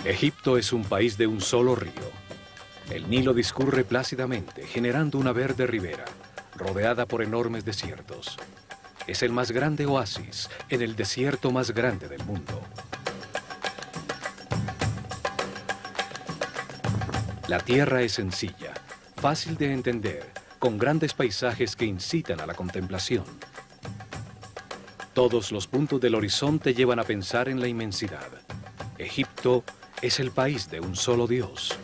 Egipto es un país de un solo río. El Nilo discurre plácidamente, generando una verde ribera, rodeada por enormes desiertos. Es el más grande oasis en el desierto más grande del mundo. La tierra es sencilla, fácil de entender, con grandes paisajes que incitan a la contemplación. Todos los puntos del horizonte llevan a pensar en la inmensidad. Egipto es el país de un solo Dios.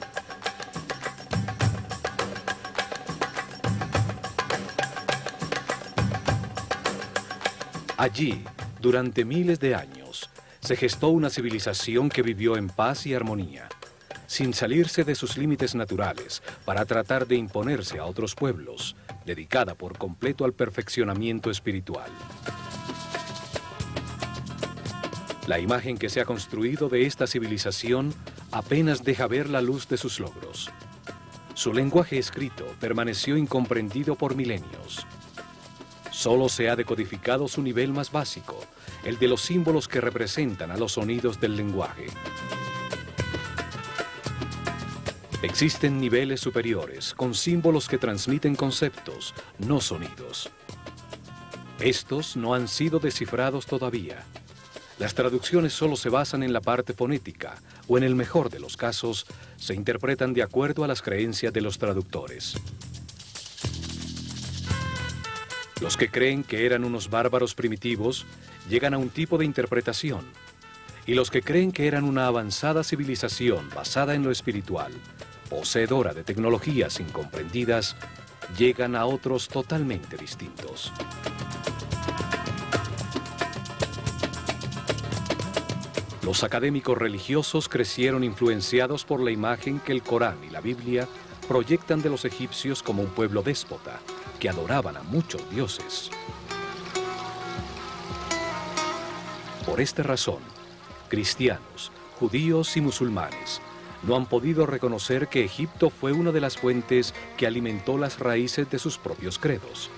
Allí, durante miles de años, se gestó una civilización que vivió en paz y armonía, sin salirse de sus límites naturales para tratar de imponerse a otros pueblos, dedicada por completo al perfeccionamiento espiritual. La imagen que se ha construido de esta civilización apenas deja ver la luz de sus logros. Su lenguaje escrito permaneció incomprendido por milenios. Solo se ha decodificado su nivel más básico, el de los símbolos que representan a los sonidos del lenguaje. Existen niveles superiores, con símbolos que transmiten conceptos, no sonidos. Estos no han sido descifrados todavía. Las traducciones solo se basan en la parte fonética, o en el mejor de los casos, se interpretan de acuerdo a las creencias de los traductores. Los que creen que eran unos bárbaros primitivos llegan a un tipo de interpretación, y los que creen que eran una avanzada civilización basada en lo espiritual, poseedora de tecnologías incomprendidas, llegan a otros totalmente distintos. Los académicos religiosos crecieron influenciados por la imagen que el Corán y la Biblia proyectan de los egipcios como un pueblo déspota, que adoraban a muchos dioses. Por esta razón, cristianos, judíos y musulmanes no han podido reconocer que Egipto fue una de las fuentes que alimentó las raíces de sus propios credos.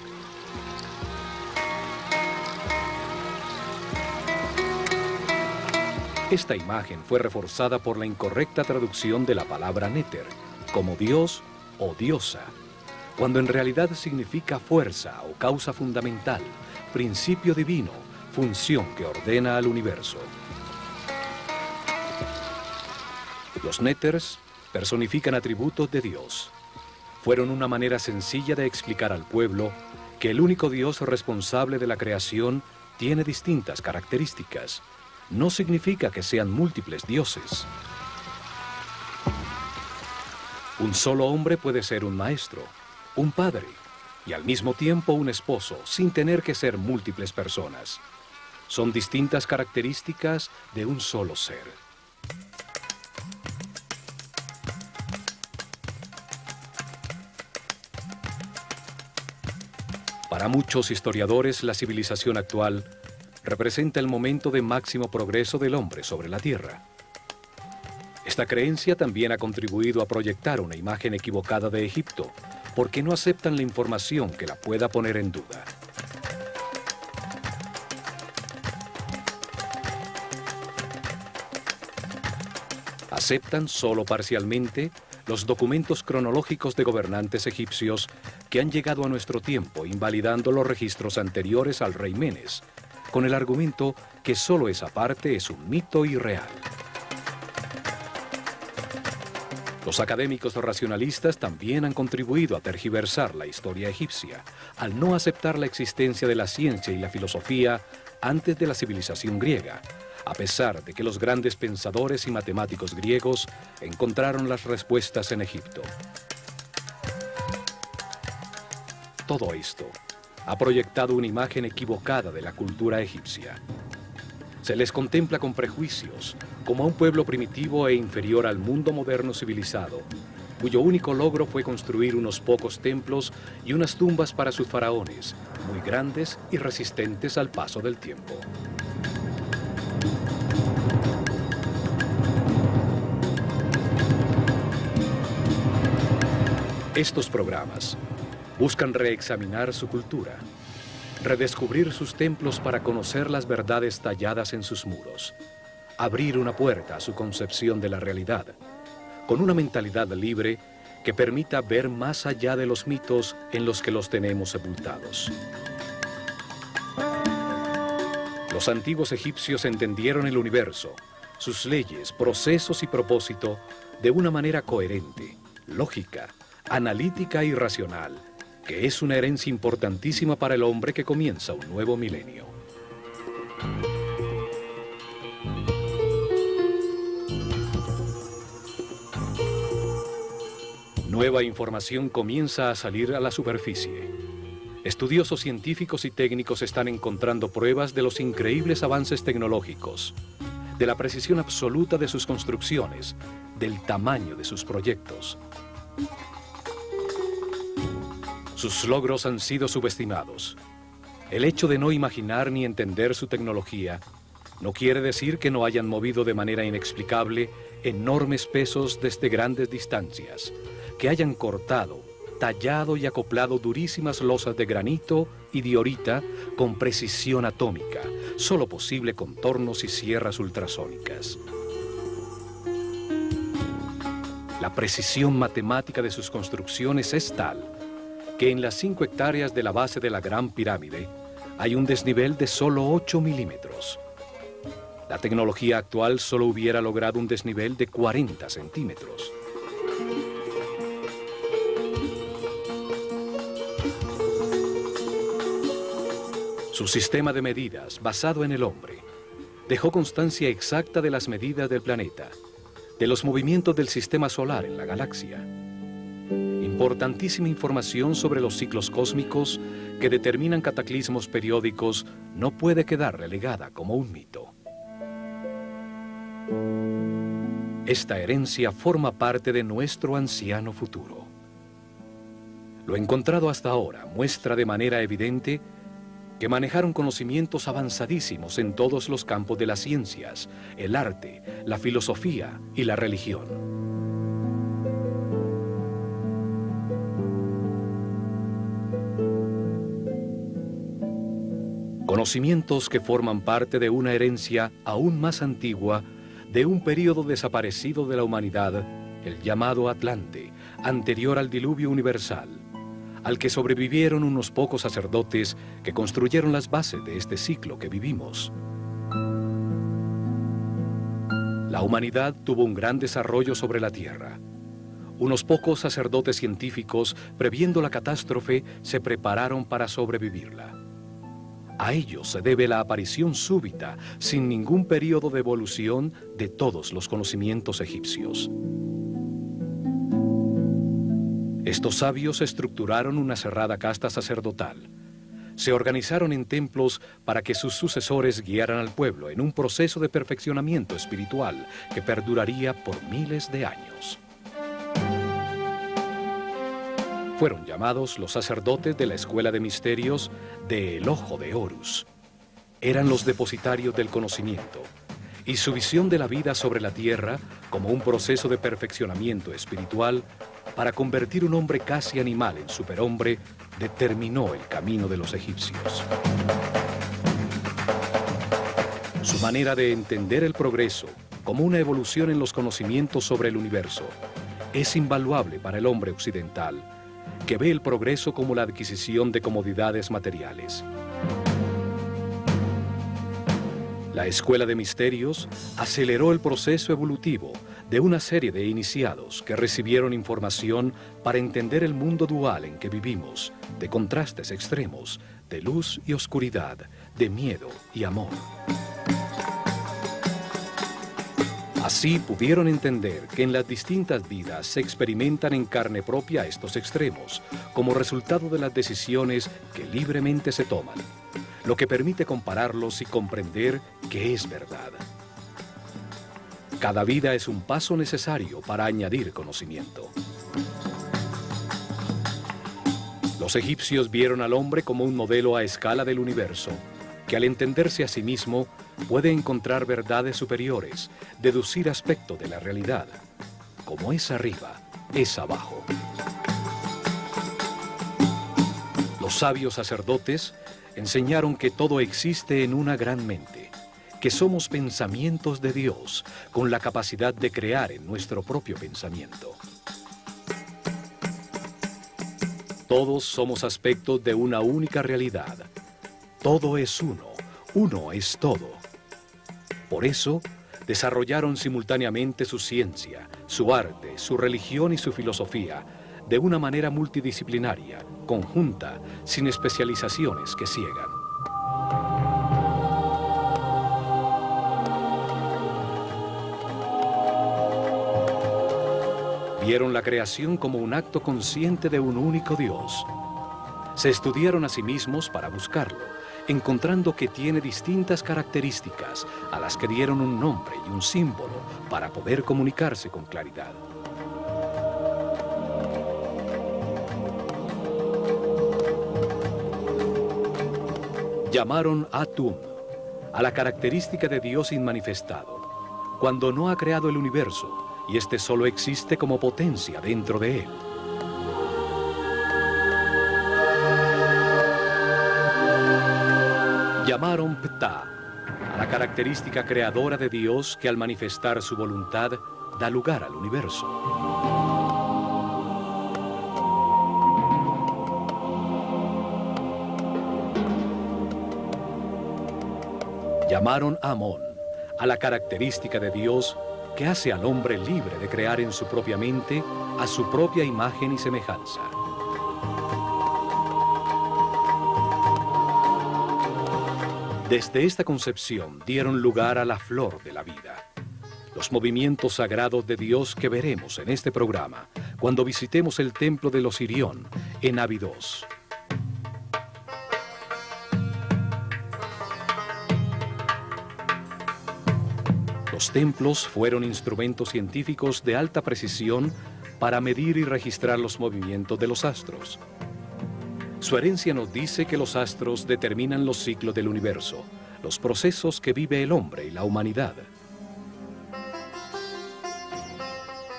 Esta imagen fue reforzada por la incorrecta traducción de la palabra Néter, como Dios o diosa, cuando en realidad significa fuerza o causa fundamental, principio divino, función que ordena al universo. Los Néters personifican atributos de Dios. Fueron una manera sencilla de explicar al pueblo que el único Dios responsable de la creación tiene distintas características. No significa que sean múltiples dioses. Un solo hombre puede ser un maestro, un padre y al mismo tiempo un esposo, sin tener que ser múltiples personas. Son distintas características de un solo ser. Para muchos historiadores, la civilización actual representa el momento de máximo progreso del hombre sobre la Tierra. Esta creencia también ha contribuido a proyectar una imagen equivocada de Egipto, porque no aceptan la información que la pueda poner en duda. Aceptan solo parcialmente los documentos cronológicos de gobernantes egipcios que han llegado a nuestro tiempo, invalidando los registros anteriores al rey Menes, con el argumento que solo esa parte es un mito irreal. Los académicos racionalistas también han contribuido a tergiversar la historia egipcia, al no aceptar la existencia de la ciencia y la filosofía antes de la civilización griega, a pesar de que los grandes pensadores y matemáticos griegos encontraron las respuestas en Egipto. Todo esto ha proyectado una imagen equivocada de la cultura egipcia. Se les contempla con prejuicios, como a un pueblo primitivo e inferior al mundo moderno civilizado, cuyo único logro fue construir unos pocos templos y unas tumbas para sus faraones, muy grandes y resistentes al paso del tiempo. Estos programas buscan reexaminar su cultura, redescubrir sus templos para conocer las verdades talladas en sus muros, abrir una puerta a su concepción de la realidad, con una mentalidad libre que permita ver más allá de los mitos en los que los tenemos sepultados. Los antiguos egipcios entendieron el universo, sus leyes, procesos y propósito de una manera coherente, lógica, analítica y racional, que es una herencia importantísima para el hombre que comienza un nuevo milenio. Nueva información comienza a salir a la superficie. Estudiosos científicos y técnicos están encontrando pruebas de los increíbles avances tecnológicos, de la precisión absoluta de sus construcciones, del tamaño de sus proyectos. Sus logros han sido subestimados. El hecho de no imaginar ni entender su tecnología no quiere decir que no hayan movido de manera inexplicable enormes pesos desde grandes distancias, que hayan cortado, tallado y acoplado durísimas losas de granito y diorita con precisión atómica, solo posible con tornos y sierras ultrasónicas. La precisión matemática de sus construcciones es tal que en las 5 hectáreas de la base de la Gran Pirámide hay un desnivel de solo 8 milímetros. La tecnología actual solo hubiera logrado un desnivel de 40 centímetros. Su sistema de medidas, basado en el hombre, dejó constancia exacta de las medidas del planeta, de los movimientos del sistema solar en la galaxia. Importantísima información sobre los ciclos cósmicos que determinan cataclismos periódicos no puede quedar relegada como un mito. Esta herencia forma parte de nuestro anciano futuro. Lo encontrado hasta ahora muestra de manera evidente que manejaron conocimientos avanzadísimos en todos los campos de las ciencias, el arte, la filosofía y la religión. Conocimientos que forman parte de una herencia aún más antigua de un período desaparecido de la humanidad, el llamado Atlante, anterior al diluvio universal, al que sobrevivieron unos pocos sacerdotes que construyeron las bases de este ciclo que vivimos. La humanidad tuvo un gran desarrollo sobre la Tierra. Unos pocos sacerdotes científicos, previendo la catástrofe, se prepararon para sobrevivirla. A ellos se debe la aparición súbita, sin ningún periodo de evolución, de todos los conocimientos egipcios. Estos sabios estructuraron una cerrada casta sacerdotal. Se organizaron en templos para que sus sucesores guiaran al pueblo en un proceso de perfeccionamiento espiritual que perduraría por miles de años. Fueron llamados los sacerdotes de la Escuela de Misterios de El Ojo de Horus. Eran los depositarios del conocimiento, y su visión de la vida sobre la tierra como un proceso de perfeccionamiento espiritual para convertir un hombre casi animal en superhombre determinó el camino de los egipcios. Su manera de entender el progreso como una evolución en los conocimientos sobre el universo es invaluable para el hombre occidental, que ve el progreso como la adquisición de comodidades materiales. La Escuela de Misterios aceleró el proceso evolutivo de una serie de iniciados que recibieron información para entender el mundo dual en que vivimos, de contrastes extremos, de luz y oscuridad, de miedo y amor. Así pudieron entender que en las distintas vidas se experimentan en carne propia estos extremos, como resultado de las decisiones que libremente se toman, lo que permite compararlos y comprender que es verdad. Cada vida es un paso necesario para añadir conocimiento. Los egipcios vieron al hombre como un modelo a escala del universo, que al entenderse a sí mismo puede encontrar verdades superiores, deducir aspectos de la realidad. Como es arriba, es abajo. Los sabios sacerdotes enseñaron que todo existe en una gran mente, que somos pensamientos de Dios, con la capacidad de crear en nuestro propio pensamiento. Todos somos aspectos de una única realidad. Todo es uno, uno es todo. Por eso, desarrollaron simultáneamente su ciencia, su arte, su religión y su filosofía, de una manera multidisciplinaria, conjunta, sin especializaciones que ciegan. Vieron la creación como un acto consciente de un único Dios. Se estudiaron a sí mismos para buscarlo, encontrando que tiene distintas características a las que dieron un nombre y un símbolo para poder comunicarse con claridad. Llamaron Atum a la característica de Dios inmanifestado, cuando no ha creado el universo, y este solo existe como potencia dentro de él. Llamaron Ptah a la característica creadora de Dios que al manifestar su voluntad da lugar al universo. Llamaron Amón a la característica de Dios que hace al hombre libre de crear en su propia mente a su propia imagen y semejanza. Desde esta concepción dieron lugar a la flor de la vida, los movimientos sagrados de Dios que veremos en este programa cuando visitemos el templo de los Sirión en Abidos. Los templos fueron instrumentos científicos de alta precisión para medir y registrar los movimientos de los astros. Su herencia nos dice que los astros determinan los ciclos del universo, los procesos que vive el hombre y la humanidad.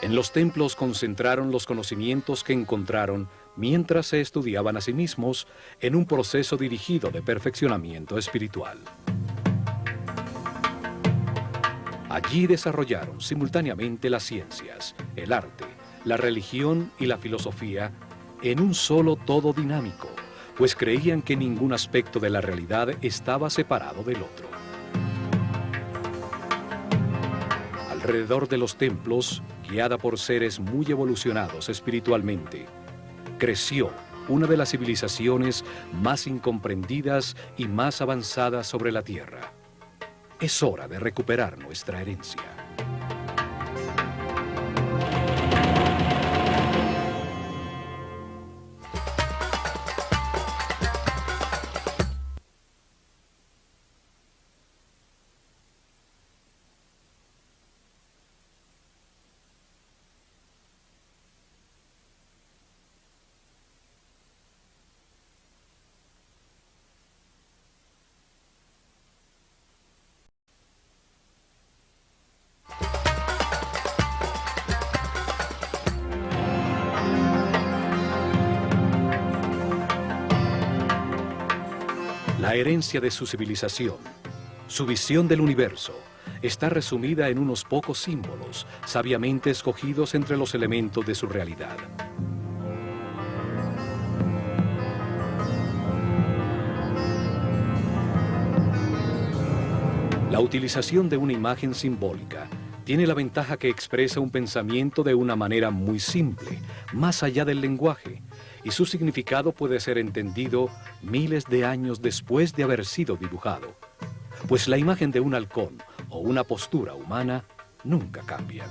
En los templos concentraron los conocimientos que encontraron mientras se estudiaban a sí mismos en un proceso dirigido de perfeccionamiento espiritual. Allí desarrollaron simultáneamente las ciencias, el arte, la religión y la filosofía en un solo todo dinámico, pues creían que ningún aspecto de la realidad estaba separado del otro. Alrededor de los templos, guiada por seres muy evolucionados espiritualmente, creció una de las civilizaciones más incomprendidas y más avanzadas sobre la Tierra. Es hora de recuperar nuestra herencia. La herencia de su civilización, su visión del universo, está resumida en unos pocos símbolos, sabiamente escogidos entre los elementos de su realidad. La utilización de una imagen simbólica tiene la ventaja que expresa un pensamiento de una manera muy simple, más allá del lenguaje, y su significado puede ser entendido miles de años después de haber sido dibujado, pues la imagen de un halcón o una postura humana nunca cambian.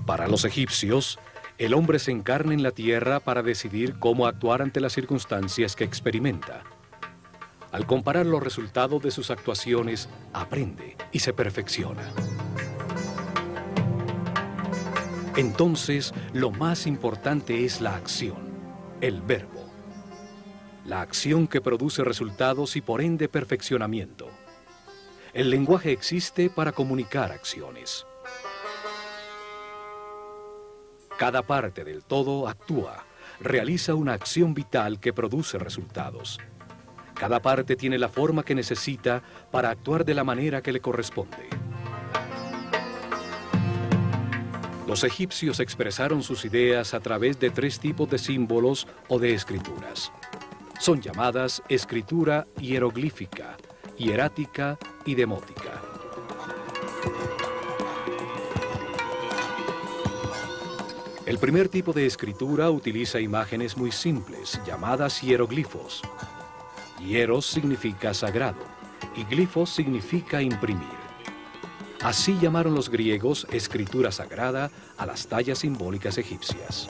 Para los egipcios, el hombre se encarna en la tierra para decidir cómo actuar ante las circunstancias que experimenta. Al comparar los resultados de sus actuaciones, aprende y se perfecciona. Entonces, lo más importante es la acción, el verbo. La acción que produce resultados y por ende perfeccionamiento. El lenguaje existe para comunicar acciones. Cada parte del todo actúa, realiza una acción vital que produce resultados. Cada parte tiene la forma que necesita para actuar de la manera que le corresponde. Los egipcios expresaron sus ideas a través de 3 tipos de símbolos o de escrituras. Son llamadas escritura hieroglífica, hierática y demótica. El primer tipo de escritura utiliza imágenes muy simples, llamadas hieroglifos. Hieros significa sagrado y glifos significa imprimir. Así llamaron los griegos escritura sagrada a las tallas simbólicas egipcias.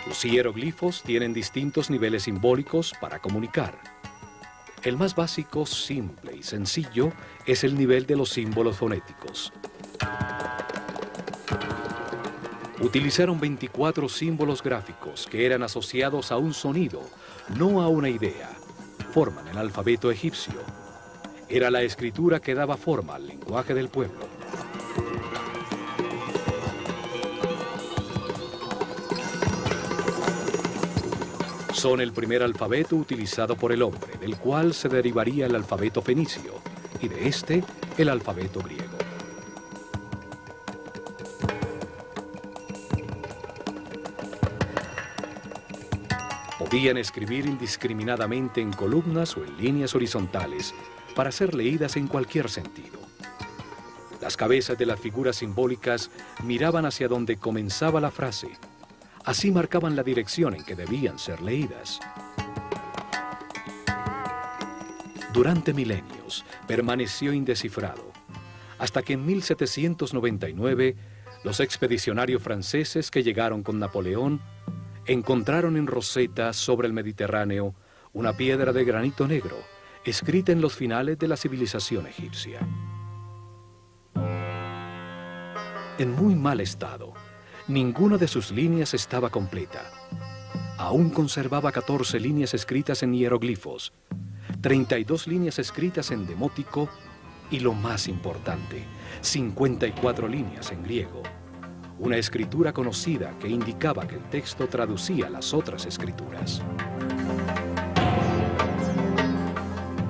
Los hieroglifos tienen distintos niveles simbólicos para comunicar. El más básico, simple y sencillo es el nivel de los símbolos fonéticos. Utilizaron 24 símbolos gráficos que eran asociados a un sonido, no a una idea. Forman el alfabeto egipcio. Era la escritura que daba forma al lenguaje del pueblo. Son el primer alfabeto utilizado por el hombre, del cual se derivaría el alfabeto fenicio, y de este, el alfabeto griego. Podían escribir indiscriminadamente en columnas o en líneas horizontales para ser leídas en cualquier sentido. Las cabezas de las figuras simbólicas miraban hacia donde comenzaba la frase. Así marcaban la dirección en que debían ser leídas. Durante milenios permaneció indescifrado, hasta que en 1799 los expedicionarios franceses que llegaron con Napoleón encontraron en Rosetta, sobre el Mediterráneo, una piedra de granito negro, escrita en los finales de la civilización egipcia. En muy mal estado, ninguna de sus líneas estaba completa. Aún conservaba 14 líneas escritas en hieroglifos, 32 líneas escritas en demótico y, lo más importante, 54 líneas en griego. Una escritura conocida que indicaba que el texto traducía las otras escrituras.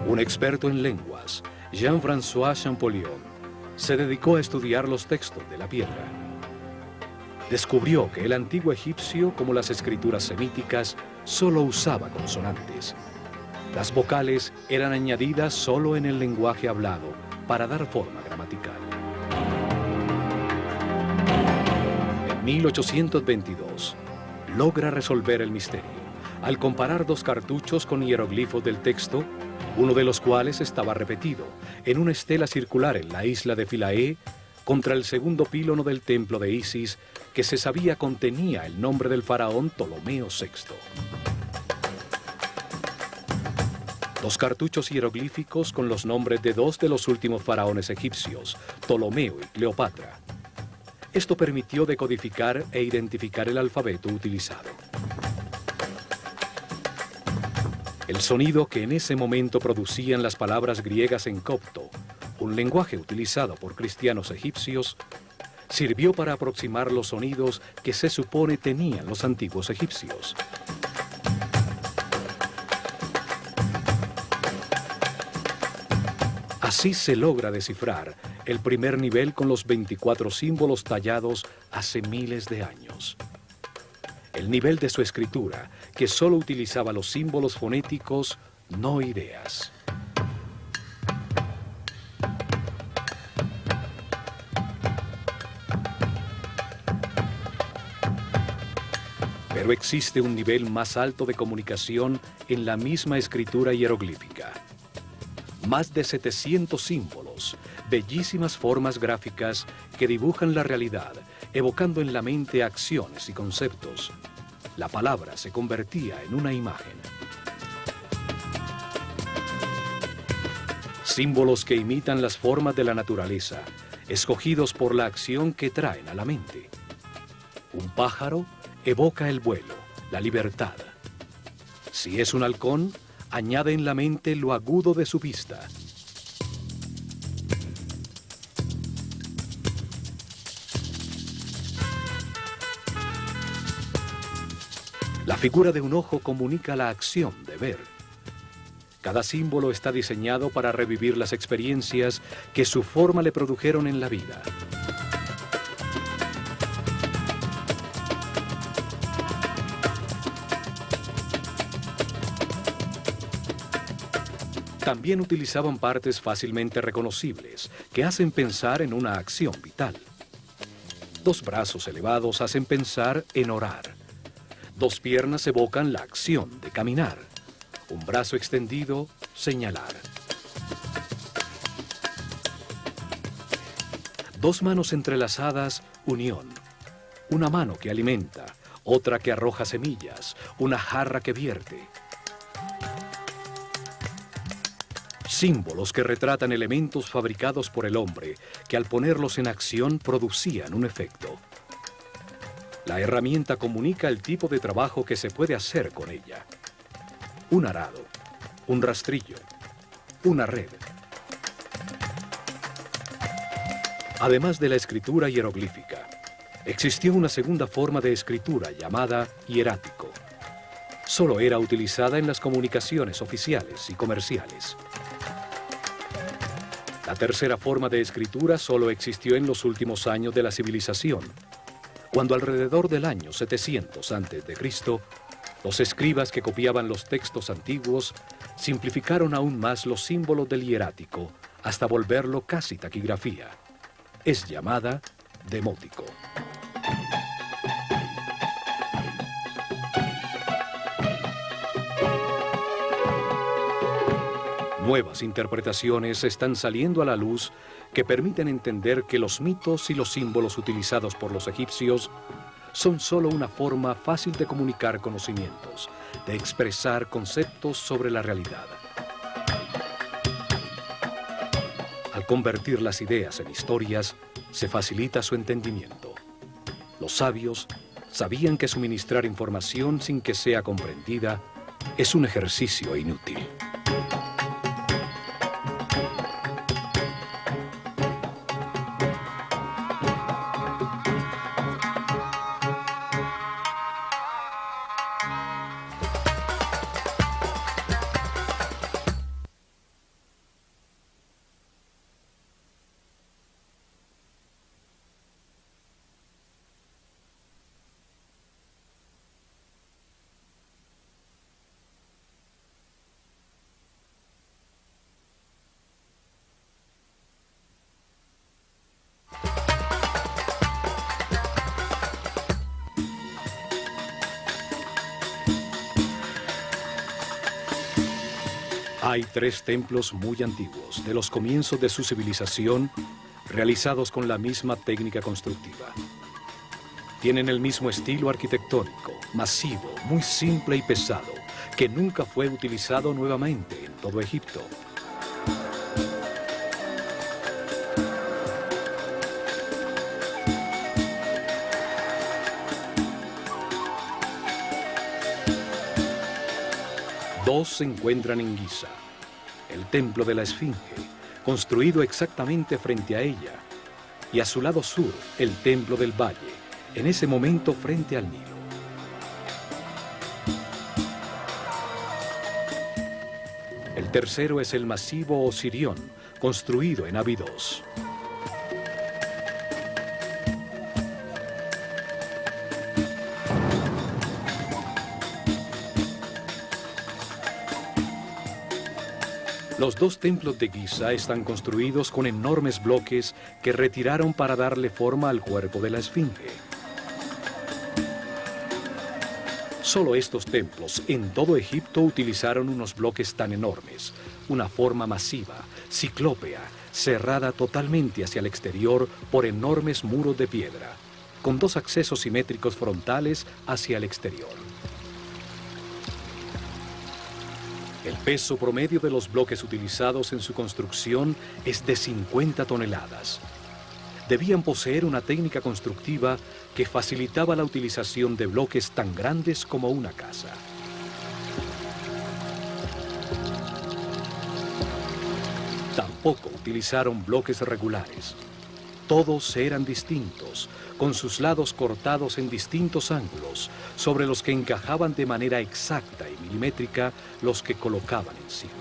Un experto en lenguas, Jean-François Champollion, se dedicó a estudiar los textos de la piedra. Descubrió que el antiguo egipcio, como las escrituras semíticas, solo usaba consonantes. Las vocales eran añadidas solo en el lenguaje hablado para dar forma gramatical. En 1822, logra resolver el misterio al comparar 2 cartuchos con hieroglifos del texto, uno de los cuales estaba repetido en una estela circular en la isla de Philae contra el segundo pílono del templo de Isis, que se sabía contenía el nombre del faraón Ptolomeo VI. Los cartuchos hieroglíficos con los nombres de 2 de los últimos faraones egipcios, Ptolomeo y Cleopatra. Esto permitió decodificar e identificar el alfabeto utilizado. El sonido que en ese momento producían las palabras griegas en copto, un lenguaje utilizado por cristianos egipcios, sirvió para aproximar los sonidos que se supone tenían los antiguos egipcios. Así se logra descifrar el primer nivel con los 24 símbolos tallados hace miles de años. El nivel de su escritura, que solo utilizaba los símbolos fonéticos, no ideas. Pero existe un nivel más alto de comunicación en la misma escritura hieroglífica. Más de 700 símbolos, bellísimas formas gráficas que dibujan la realidad, evocando en la mente acciones y conceptos. La palabra se convertía en una imagen. Símbolos que imitan las formas de la naturaleza, escogidos por la acción que traen a la mente. Un pájaro evoca el vuelo, la libertad. Si es un halcón, añade en la mente lo agudo de su vista. La figura de un ojo comunica la acción de ver. Cada símbolo está diseñado para revivir las experiencias que su forma le produjeron en la vida. También utilizaban partes fácilmente reconocibles, que hacen pensar en una acción vital. Dos brazos elevados hacen pensar en orar. Dos piernas evocan la acción de caminar. Un brazo extendido, señalar. Dos manos entrelazadas, unión. Una mano que alimenta, otra que arroja semillas, una jarra que vierte. Símbolos que retratan elementos fabricados por el hombre, que al ponerlos en acción producían un efecto. La herramienta comunica el tipo de trabajo que se puede hacer con ella. Un arado, un rastrillo, una red. Además de la escritura hieroglífica, existió una segunda forma de escritura llamada hierático. Solo era utilizada en las comunicaciones oficiales y comerciales. La tercera forma de escritura solo existió en los últimos años de la civilización, cuando alrededor del año 700 a.C., los escribas que copiaban los textos antiguos simplificaron aún más los símbolos del hierático hasta volverlo casi taquigrafía. Es llamada demótico. Nuevas interpretaciones están saliendo a la luz que permiten entender que los mitos y los símbolos utilizados por los egipcios son solo una forma fácil de comunicar conocimientos, de expresar conceptos sobre la realidad. Al convertir las ideas en historias, se facilita su entendimiento. Los sabios sabían que suministrar información sin que sea comprendida es un ejercicio inútil. Hay 3 templos muy antiguos, de los comienzos de su civilización, realizados con la misma técnica constructiva. Tienen el mismo estilo arquitectónico, masivo, muy simple y pesado, que nunca fue utilizado nuevamente en todo Egipto. Dos se encuentran en Giza, el templo de la Esfinge, construido exactamente frente a ella, y a su lado sur, el templo del Valle, en ese momento frente al Nilo. El tercero es el masivo Osirión, construido en Abidos. Los 2 templos de Giza están construidos con enormes bloques que retiraron para darle forma al cuerpo de la Esfinge. Solo estos templos en todo Egipto utilizaron unos bloques tan enormes, una forma masiva, ciclópea, cerrada totalmente hacia el exterior por enormes muros de piedra, con 2 accesos simétricos frontales hacia el exterior. El peso promedio de los bloques utilizados en su construcción es de 50 toneladas. Debían poseer una técnica constructiva que facilitaba la utilización de bloques tan grandes como una casa. Tampoco utilizaron bloques regulares. Todos eran distintos, con sus lados cortados en distintos ángulos, sobre los que encajaban de manera exacta y milimétrica los que colocaban encima.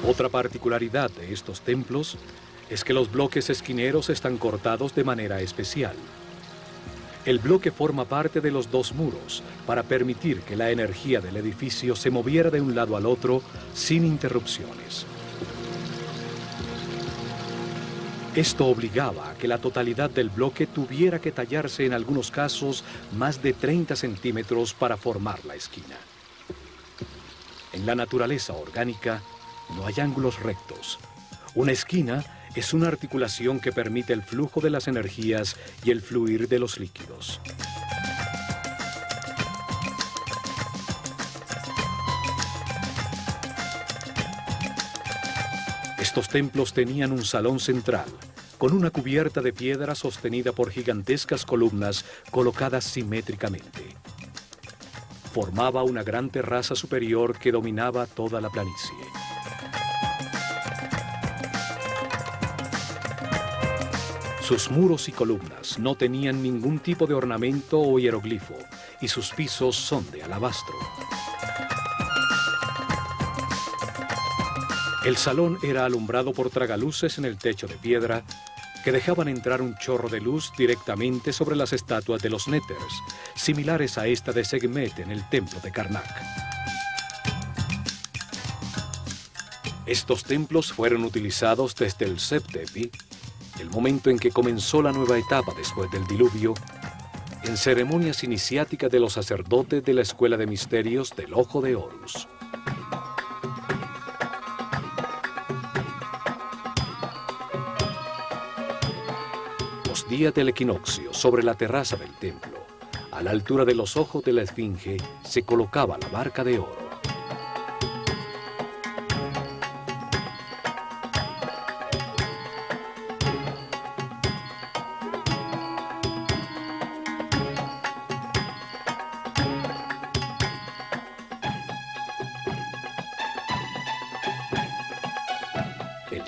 Otra particularidad de estos templos es que los bloques esquineros están cortados de manera especial. El bloque forma parte de los dos muros para permitir que la energía del edificio se moviera de un lado al otro sin interrupciones. Esto obligaba a que la totalidad del bloque tuviera que tallarse en algunos casos más de 30 centímetros para formar la esquina. En la naturaleza orgánica no hay ángulos rectos. Una esquina es una articulación que permite el flujo de las energías y el fluir de los líquidos. Estos templos tenían un salón central, con una cubierta de piedra sostenida por gigantescas columnas colocadas simétricamente. Formaba una gran terraza superior que dominaba toda la planicie. Sus muros y columnas no tenían ningún tipo de ornamento o hieroglifo, y sus pisos son de alabastro. El salón era alumbrado por tragaluces en el techo de piedra que dejaban entrar un chorro de luz directamente sobre las estatuas de los néters, similares a esta de Sekhmet en el templo de Karnak. Estos templos fueron utilizados desde el Seb-Tepi, el momento en que comenzó la nueva etapa después del diluvio, en ceremonias iniciáticas de los sacerdotes de la Escuela de Misterios del Ojo de Horus. Los días del equinoccio, sobre la terraza del templo, a la altura de los ojos de la esfinge, se colocaba la barca de oro.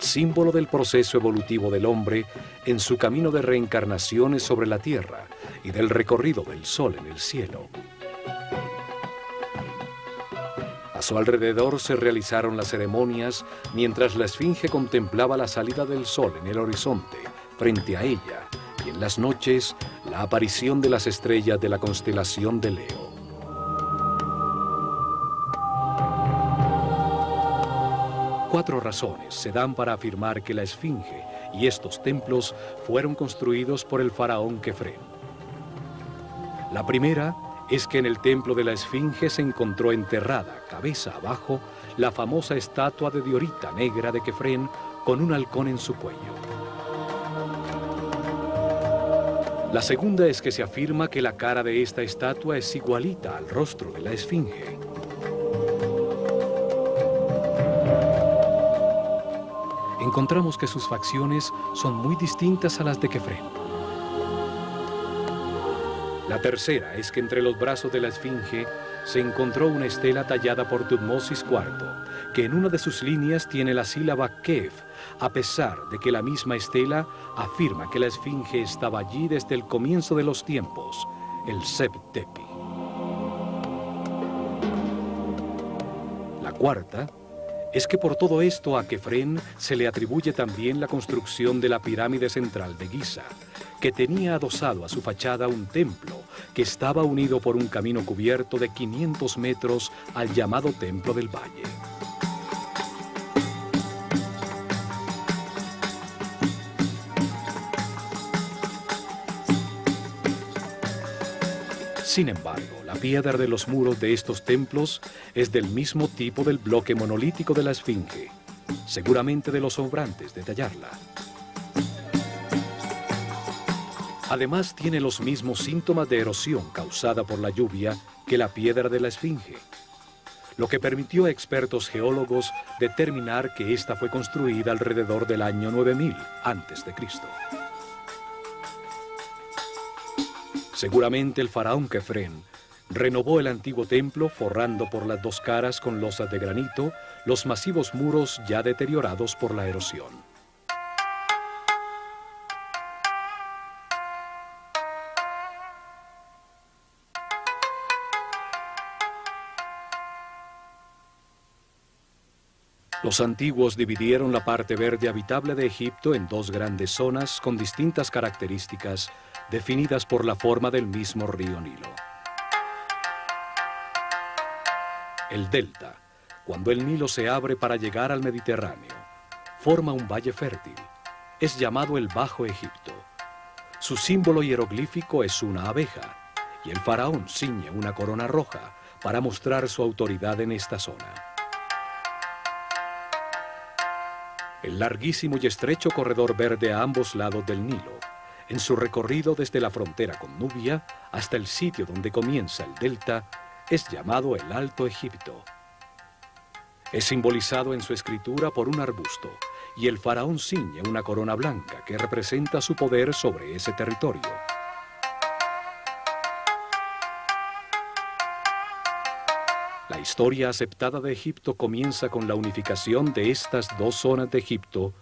Símbolo del proceso evolutivo del hombre en su camino de reencarnaciones sobre la tierra y del recorrido del sol en el cielo. A su alrededor se realizaron las ceremonias mientras la esfinge contemplaba la salida del sol en el horizonte frente a ella y en las noches la aparición de las estrellas de la constelación de Leo. Cuatro razones se dan para afirmar que la esfinge y estos templos fueron construidos por el faraón Kefren. La primera es que en el templo de la esfinge se encontró enterrada, cabeza abajo, la famosa estatua de Diorita negra de Kefren con un halcón en su cuello. La segunda es que se afirma que la cara de esta estatua es igualita al rostro de la esfinge. Encontramos que sus facciones son muy distintas a las de Kefren. La tercera es que entre los brazos de la esfinge se encontró una estela tallada por Tutmosis IV, que en una de sus líneas tiene la sílaba Kef, a pesar de que la misma estela afirma que la esfinge estaba allí desde el comienzo de los tiempos, el Seb-Tepi. La cuarta es que por todo esto a Kefren se le atribuye también la construcción de la pirámide central de Giza, que tenía adosado a su fachada un templo que estaba unido por un camino cubierto de 500 metros al llamado Templo del Valle. Sin embargo, la piedra de los muros de estos templos es del mismo tipo del bloque monolítico de la esfinge, seguramente de los sobrantes de tallarla. Además, tiene los mismos síntomas de erosión causada por la lluvia que la piedra de la esfinge, lo que permitió a expertos geólogos determinar que ésta fue construida alrededor del año 9000 a.C. Seguramente el faraón Kefren renovó el antiguo templo forrando por las dos caras con losas de granito los masivos muros ya deteriorados por la erosión. Los antiguos dividieron la parte verde habitable de Egipto en dos grandes zonas con distintas características definidas por la forma del mismo río Nilo. El delta, cuando el Nilo se abre para llegar al Mediterráneo, forma un valle fértil. Es llamado el Bajo Egipto. Su símbolo hieroglífico es una abeja, y el faraón ciñe una corona roja para mostrar su autoridad en esta zona. El larguísimo y estrecho corredor verde a ambos lados del Nilo, en su recorrido desde la frontera con Nubia hasta el sitio donde comienza el delta, es llamado el Alto Egipto. Es simbolizado en su escritura por un arbusto, y el faraón ciñe una corona blanca que representa su poder sobre ese territorio. La historia aceptada de Egipto comienza con la unificación de estas dos zonas de Egipto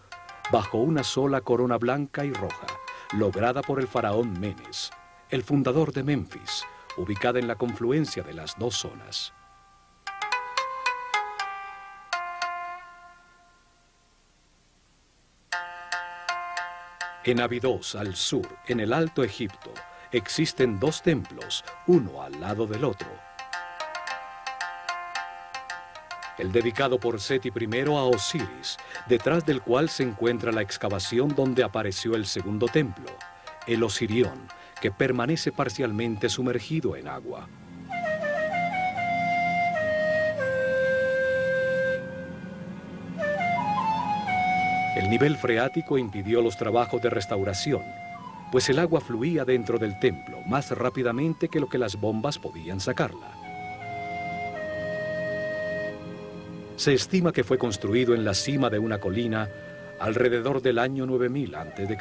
bajo una sola corona blanca y roja, lograda por el faraón Menes, el fundador de Menfis, ubicada en la confluencia de las dos zonas. En Abidos, al sur, en el Alto Egipto, existen dos templos, uno al lado del otro. El dedicado por Seti I a Osiris, detrás del cual se encuentra la excavación donde apareció el segundo templo, el Osirión, que permanece parcialmente sumergido en agua. El nivel freático impidió los trabajos de restauración, pues el agua fluía dentro del templo más rápidamente que lo que las bombas podían sacarla. Se estima que fue construido en la cima de una colina alrededor del año 9000 a.C.,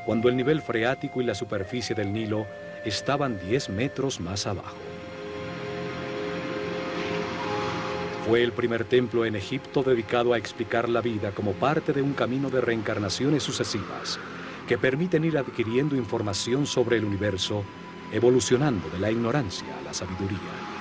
cuando el nivel freático y la superficie del Nilo estaban 10 metros más abajo. Fue el primer templo en Egipto dedicado a explicar la vida como parte de un camino de reencarnaciones sucesivas que permiten ir adquiriendo información sobre el universo, evolucionando de la ignorancia a la sabiduría.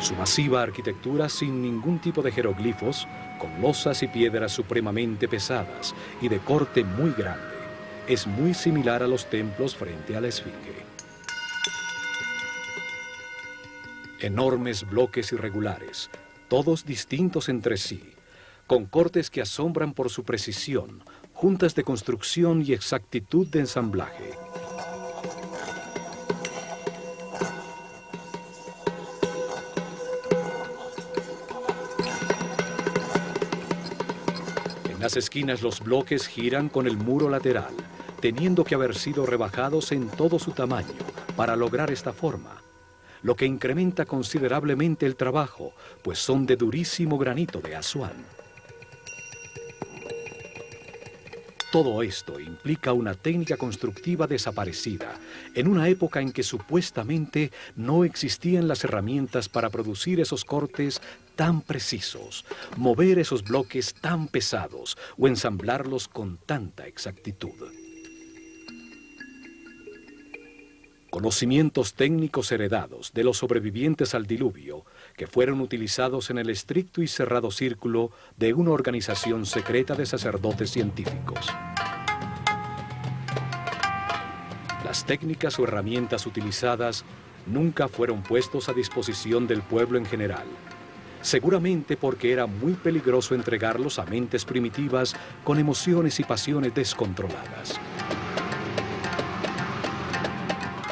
Su masiva arquitectura sin ningún tipo de jeroglifos, con losas y piedras supremamente pesadas y de corte muy grande, es muy similar a los templos frente a la Esfinge. Enormes bloques irregulares, todos distintos entre sí, con cortes que asombran por su precisión, juntas de construcción y exactitud de ensamblaje. En las esquinas los bloques giran con el muro lateral, teniendo que haber sido rebajados en todo su tamaño para lograr esta forma, lo que incrementa considerablemente el trabajo, pues son de durísimo granito de Asuán. Todo esto implica una técnica constructiva desaparecida, en una época en que supuestamente no existían las herramientas para producir esos cortes tan precisos, mover esos bloques tan pesados o ensamblarlos con tanta exactitud. Conocimientos técnicos heredados de los sobrevivientes al diluvio que fueron utilizados en el estricto y cerrado círculo de una organización secreta de sacerdotes científicos. Las técnicas o herramientas utilizadas nunca fueron puestos a disposición del pueblo en general, seguramente porque era muy peligroso entregarlos a mentes primitivas con emociones y pasiones descontroladas.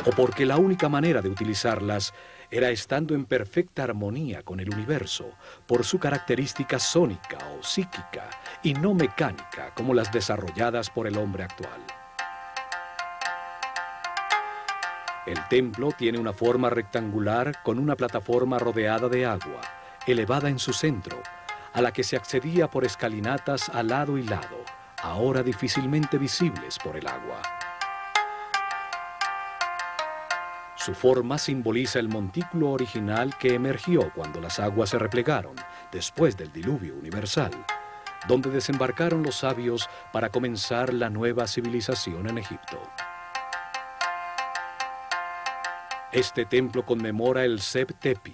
O porque la única manera de utilizarlas era estando en perfecta armonía con el universo, por su característica sónica o psíquica, y no mecánica como las desarrolladas por el hombre actual. El templo tiene una forma rectangular con una plataforma rodeada de agua, elevada en su centro, a la que se accedía por escalinatas a lado y lado, ahora difícilmente visibles por el agua. Su forma simboliza el montículo original que emergió cuando las aguas se replegaron, después del diluvio universal, donde desembarcaron los sabios para comenzar la nueva civilización en Egipto. Este templo conmemora el Seb Tepi,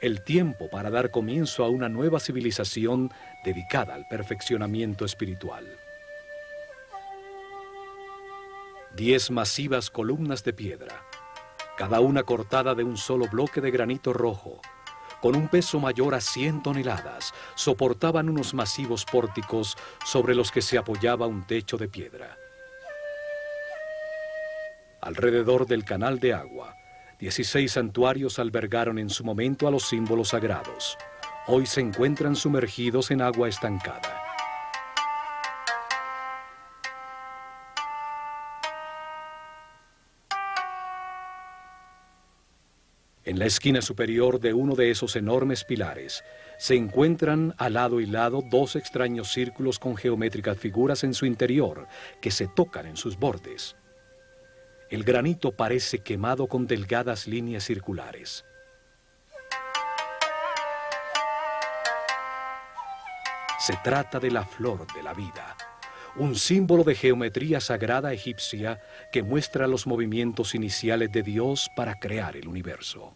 el tiempo para dar comienzo a una nueva civilización dedicada al perfeccionamiento espiritual. 10 masivas columnas de piedra, cada una cortada de un solo bloque de granito rojo, con un peso mayor a 100 toneladas, soportaban unos masivos pórticos sobre los que se apoyaba un techo de piedra. Alrededor del canal de agua, 16 santuarios albergaron en su momento a los símbolos sagrados. Hoy se encuentran sumergidos en agua estancada. En la esquina superior de uno de esos enormes pilares se encuentran a lado y lado 2 extraños círculos con geométricas figuras en su interior que se tocan en sus bordes. El granito parece quemado con delgadas líneas circulares. Se trata de la flor de la vida, un símbolo de geometría sagrada egipcia que muestra los movimientos iniciales de Dios para crear el universo.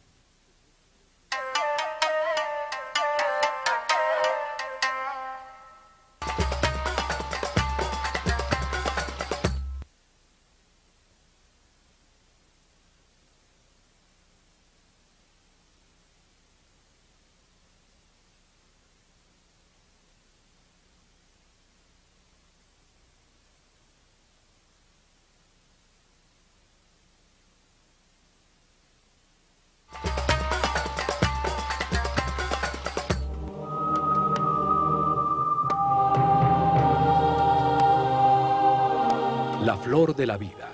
La flor de la vida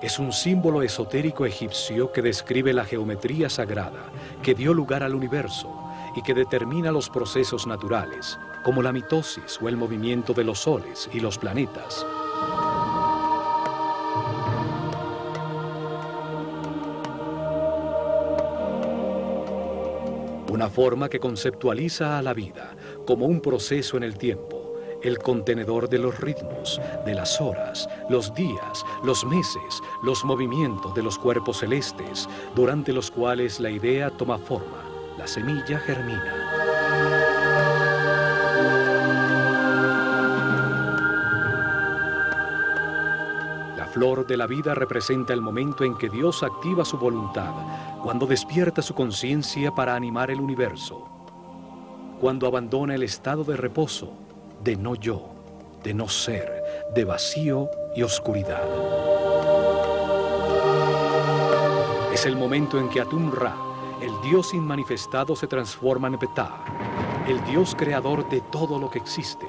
es un símbolo esotérico egipcio que describe la geometría sagrada que dio lugar al universo y que determina los procesos naturales, como la mitosis o el movimiento de los soles y los planetas. Una forma que conceptualiza a la vida como un proceso en el tiempo, el contenedor de los ritmos, de las horas, los días, los meses, los movimientos de los cuerpos celestes, durante los cuales la idea toma forma, la semilla germina. La flor de la vida representa el momento en que Dios activa su voluntad, cuando despierta su conciencia para animar el universo, cuando abandona el estado de reposo, de no yo, de no ser, de vacío y oscuridad. Es el momento en que Atum-Ra, el Dios inmanifestado, se transforma en Ptah, el Dios creador de todo lo que existe.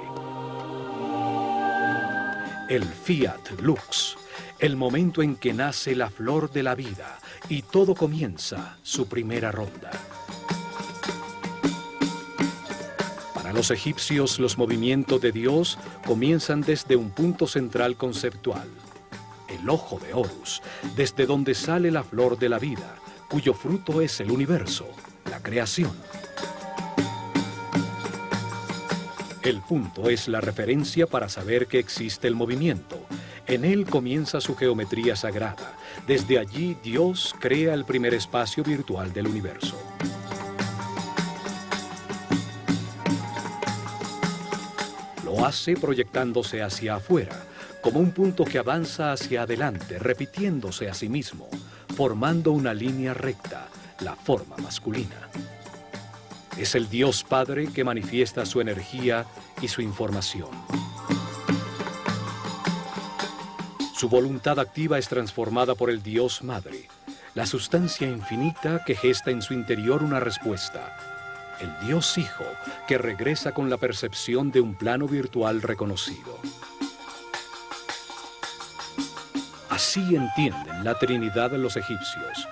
El Fiat Lux, el momento en que nace la flor de la vida y todo comienza su primera ronda. Para los egipcios, los movimientos de Dios comienzan desde un punto central conceptual, el ojo de Horus, desde donde sale la flor de la vida, cuyo fruto es el universo, la creación. El punto es la referencia para saber que existe el movimiento. En él comienza su geometría sagrada. Desde allí Dios crea el primer espacio virtual del universo. Lo hace proyectándose hacia afuera, como un punto que avanza hacia adelante, repitiéndose a sí mismo, formando una línea recta, la forma masculina. Es el Dios Padre que manifiesta su energía y su información. Su voluntad activa es transformada por el Dios Madre, la sustancia infinita que gesta en su interior una respuesta. El Dios Hijo, que regresa con la percepción de un plano virtual reconocido. Así entienden la Trinidad los egipcios,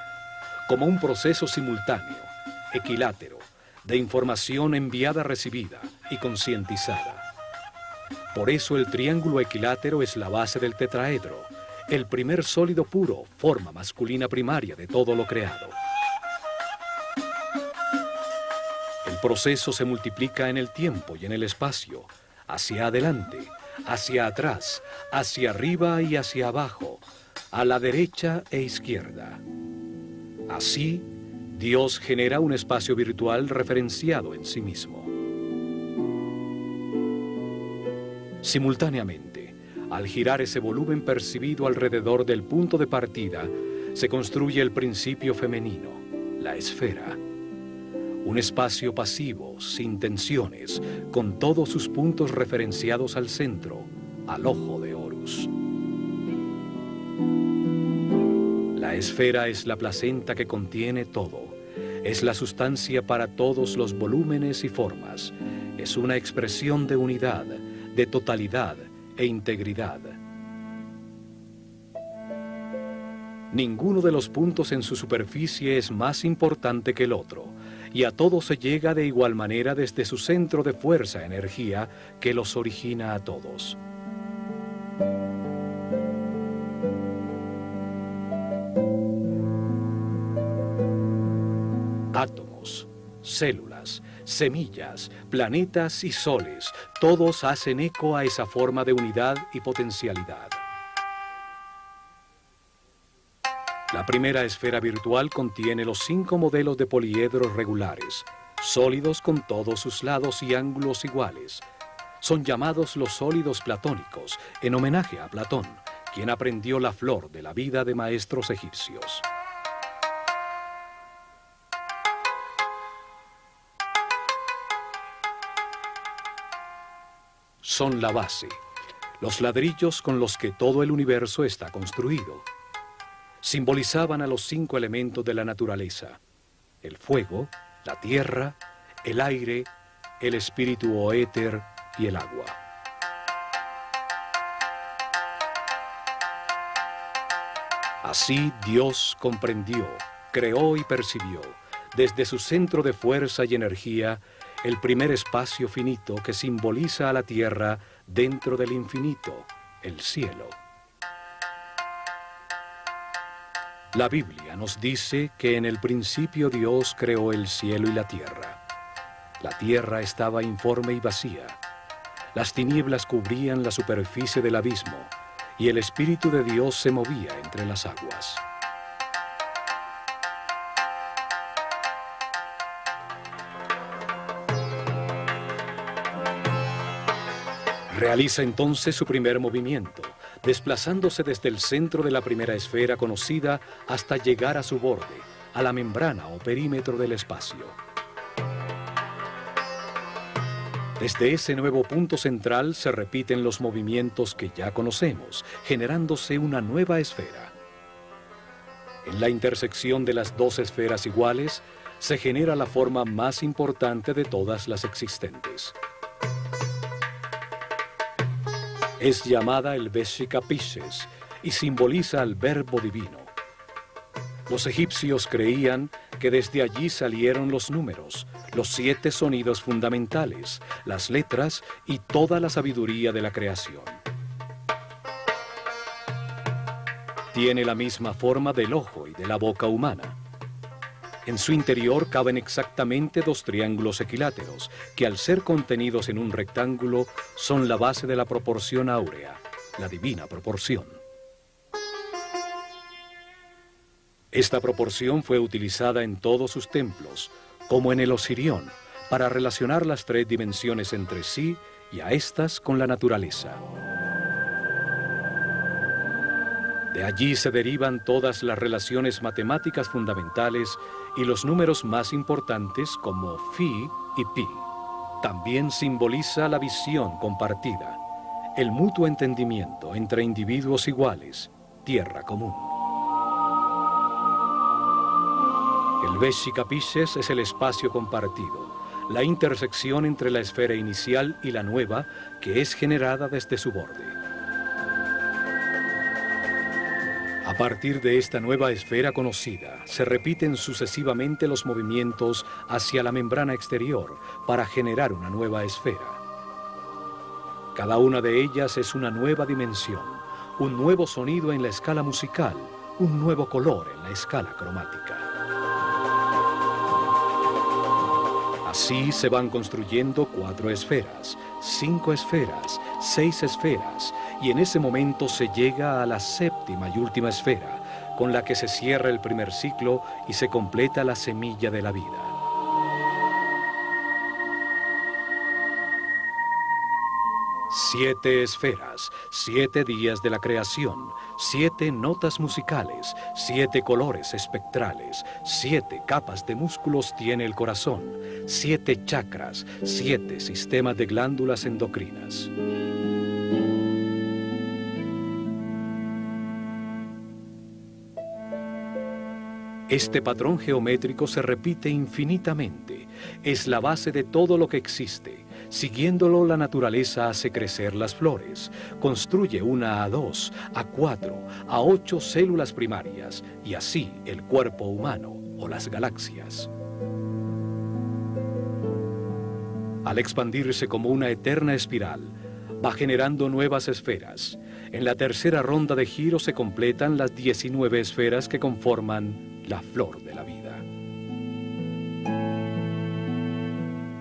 como un proceso simultáneo, equilátero, de información enviada-recibida y concientizada. Por eso el triángulo equilátero es la base del tetraedro, el primer sólido puro, forma masculina primaria de todo lo creado. El proceso se multiplica en el tiempo y en el espacio, hacia adelante, hacia atrás, hacia arriba y hacia abajo, a la derecha e izquierda. Así, Dios genera un espacio virtual referenciado en sí mismo. Simultáneamente, al girar ese volumen percibido alrededor del punto de partida, se construye el principio femenino, la esfera. Un espacio pasivo, sin tensiones, con todos sus puntos referenciados al centro, al ojo de Horus. La esfera es la placenta que contiene todo. Es la sustancia para todos los volúmenes y formas. Es una expresión de unidad, de totalidad e integridad. Ninguno de los puntos en su superficie es más importante que el otro, y a todos se llega de igual manera desde su centro de fuerza-energía que los origina a todos. Átomos, células, semillas, planetas y soles, todos hacen eco a esa forma de unidad y potencialidad. La primera esfera virtual contiene los 5 modelos de poliedros regulares, sólidos con todos sus lados y ángulos iguales. Son llamados los sólidos platónicos, en homenaje a Platón, quien aprendió la flor de la vida de maestros egipcios. Son la base, los ladrillos con los que todo el universo está construido. Simbolizaban a los 5 elementos de la naturaleza: el fuego, la tierra, el aire, el espíritu o éter y el agua. Así Dios comprendió, creó y percibió, desde su centro de fuerza y energía, el primer espacio finito que simboliza a la tierra dentro del infinito, el cielo. La Biblia nos dice que en el principio Dios creó el cielo y la tierra. La tierra estaba informe y vacía. Las tinieblas cubrían la superficie del abismo y el Espíritu de Dios se movía entre las aguas. Realiza entonces su primer movimiento, desplazándose desde el centro de la primera esfera conocida hasta llegar a su borde, a la membrana o perímetro del espacio. Desde ese nuevo punto central se repiten los movimientos que ya conocemos, generándose una nueva esfera. En la intersección de las 2 esferas iguales, se genera la forma más importante de todas las existentes. Es llamada el Veshika Pisces y simboliza al Verbo Divino. Los egipcios creían que desde allí salieron los números, los 7 sonidos fundamentales, las letras y toda la sabiduría de la creación. Tiene la misma forma del ojo y de la boca humana. En su interior caben exactamente 2 triángulos equiláteros, que al ser contenidos en un rectángulo son la base de la proporción áurea, la divina proporción. Esta proporción fue utilizada en todos sus templos, como en el Osirión, para relacionar las 3 dimensiones entre sí y a estas con la naturaleza. De allí se derivan todas las relaciones matemáticas fundamentales y los números más importantes como Phi y Pi. También simboliza la visión compartida, el mutuo entendimiento entre individuos iguales, tierra común. El Veshika Pisces es el espacio compartido, la intersección entre la esfera inicial y la nueva que es generada desde su borde. A partir de esta nueva esfera conocida, se repiten sucesivamente los movimientos hacia la membrana exterior para generar una nueva esfera. Cada una de ellas es una nueva dimensión, un nuevo sonido en la escala musical, un nuevo color en la escala cromática. Así se van construyendo 4 esferas, 5 esferas, 6 esferas, y en ese momento se llega a la 7ª y última esfera, con la que se cierra el primer ciclo y se completa la semilla de la vida. Siete esferas, 7 días de la creación, 7 notas musicales, 7 colores espectrales, 7 capas de músculos tiene el corazón, 7 chakras, 7 sistemas de glándulas endocrinas. Este patrón geométrico se repite infinitamente, es la base de todo lo que existe. Siguiéndolo, la naturaleza hace crecer las flores, construye una a 2, a 4, a 8 células primarias, y así el cuerpo humano o las galaxias. Al expandirse como una eterna espiral, va generando nuevas esferas. En la tercera ronda de giro se completan las 19 esferas que conforman la flor de la vida.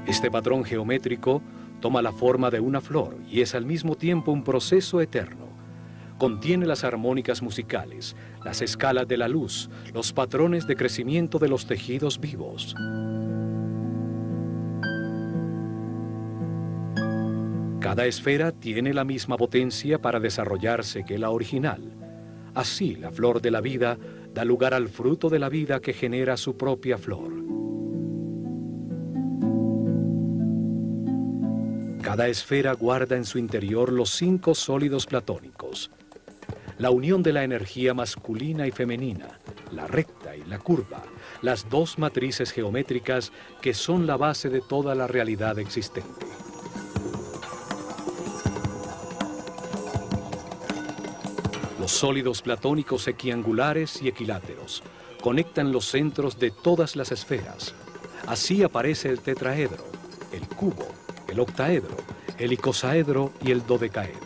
Este patrón geométrico toma la forma de una flor y es al mismo tiempo un proceso eterno. Contiene las armónicas musicales, las escalas de la luz, los patrones de crecimiento de los tejidos vivos. Cada esfera tiene la misma potencia para desarrollarse que la original. Así, la flor de la vida da lugar al fruto de la vida que genera su propia flor. Cada esfera guarda en su interior los 5 sólidos platónicos. La unión de la energía masculina y femenina, la recta y la curva, las 2 matrices geométricas que son la base de toda la realidad existente. Los sólidos platónicos equiangulares y equiláteros conectan los centros de todas las esferas. Así aparece el tetraedro, el cubo, el octaedro, el icosaedro y el dodecaedro.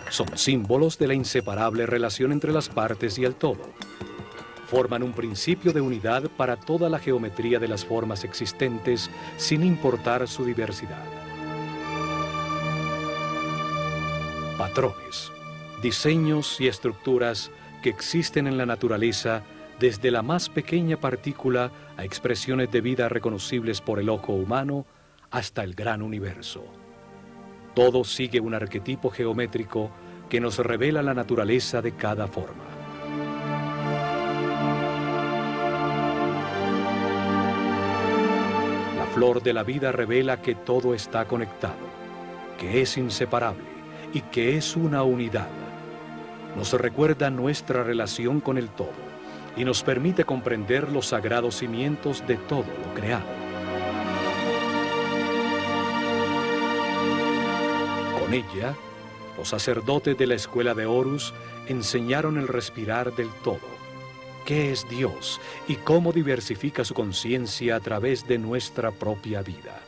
Son símbolos de la inseparable relación entre las partes y el todo. Forman un principio de unidad para toda la geometría de las formas existentes, sin importar su diversidad. Patrones, diseños y estructuras que existen en la naturaleza, desde la más pequeña partícula a expresiones de vida reconocibles por el ojo humano, hasta el gran universo. Todo sigue un arquetipo geométrico que nos revela la naturaleza de cada forma. La flor de la vida revela que todo está conectado, que es inseparable y que es una unidad. Nos recuerda nuestra relación con el todo y nos permite comprender los sagrados cimientos de todo lo creado. Con ella, los sacerdotes de la escuela de Horus enseñaron el respirar del todo, qué es Dios y cómo diversifica su conciencia a través de nuestra propia vida.